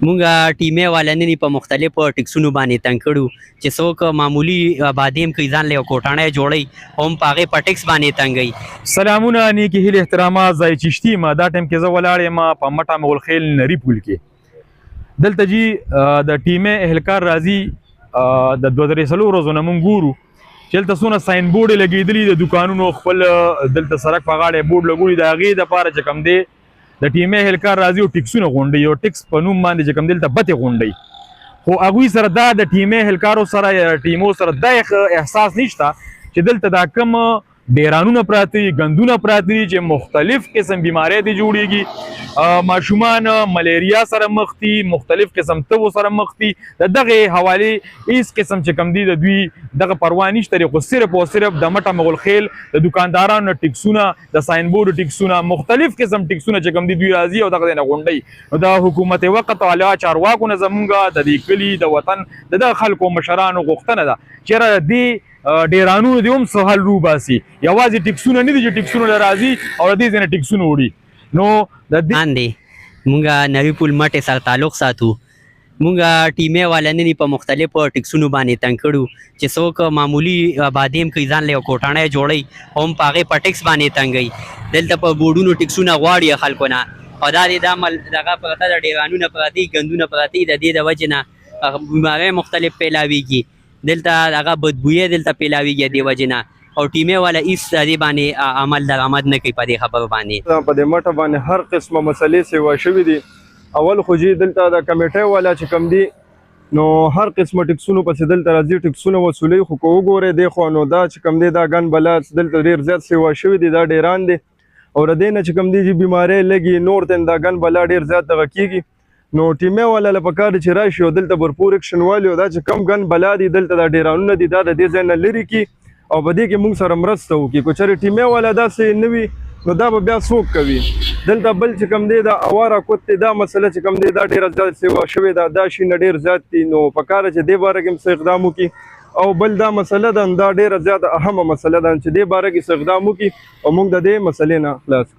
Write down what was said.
مونږه ټیمې والنې په مختلفو ټکسونو باندې تنګ کړو چې څوک معمولی بادیم کوي ځان له کوټانه جوړي هم پاغه په ټکس باندې تنګي. سلامونه نیکی هیله احترامات ځای چشتي ما دا ټیم کې زه ولاړ یم په مټه مغل خیل نری پول کې دلته جی د ټیمې اهلکار راځي د 2003 ورځې مونږ ګورو چې دلته څونه ساين بورډ لګېدلي د دکانونو خپل دلته سړک په غاړه بورډ لګولي د هغې دپاره چې کوم دی د ټیمې اهلکار راځي او ټکسونه غونډوي یو ټکس په نوم باندې چې کوم دلته بتې غونډوي خو هغوی سره دا د ټیمې اهلکارو سره یا ټیمو سره دا احساس نشته چې دلته دا کم ډیرانونه پراته دي ګندونه پراته دي چې مختلف قسم بیماری دي جوړیږي ماشومان ملیریا سره مخ دي مختلف قسم تبو سره مخ دي د دغه حواله هیڅ قسم چې کم دي د دوی دغه پروا نشته خو صرف او صرف د مټه مغل خیل د دکاندارانو ټکسونه د ساين بورډ ټکسونه مختلف قسم ټکسونه چې کم دي دوی راځي او دغه نه غونډي نو د حکومت وقت علا چارواکو نه زمونږه د دې کلی د وطن د خلکو مشرانو غوښتنه ده چې دی ډیرانو دی هم سهال رو باسي یوازې ټکسونه نه دي چې ټکسونه راځي او دې ځنه ټکسونه وړي نو د دې مونږه نوی پول مټه سره تعلق ساتو مونږه ټیمې والنې په مختلفو ټکسونو باندې تنګ کړو چې څوک معمولی بادیم کوي ځان له کوټانه جوړي هم پاغه په ټکس باندې تنګي دلته په بورډونو ټکسونه غواړي خلکو نه او دا د عمل دغه پرته د ډیرانونه پراتی ګندونه پراتی د دې د وجنه بیماری مختلف پیلاویږي دلته هغه بدبوې دلته پیلاویږي دی وجنه او ټیمې والا ایس دې باندې عمل درآمد نه کوي په دې خبر باندې په دې مټه باندې هر قسمه مسلې سیوا شوي دي اول خو جی دلته د کمیټې والا چې کم دي نو هر قسمه ټکسونو پسې دلته راځي ټکسونه وصولوي خو که وګورئ دی خو نو دا چې کم دی دا ګن بلاس دلته ډېر زیات سیوا شوي دي دا ډیران دي او د دې نه چې کم دي چې بیماری لګي نور تن دا ګن بلا ډېر زیات دغه کېږي نو ټیمې والا له پکار چې راشي او دلته برپور اکشن والي او دا چې کم ګن بلا دي دلته دا ډیرانونه دي دا د دې ځای نه لرې کړي او په دې کې موږ سره مرسته وکړي که چېرې ټیمې والا داسې نه وي نو دا به بیا څوک کوي دلته بل چې کم دی دا اواره کوت دی دا مسله چې کم دی دا ډېره زیات سیوا شوې ده دا شي نه ډېر زیات دي نو پکاره چې دې باره کې هم څه اقدام وکړي او بل دا مسله ده دا ډېره زیاته اهمه مسله ده چې دې باره کې څه اقدام وکړي او موږ د دې مسلې نه خلاص کړي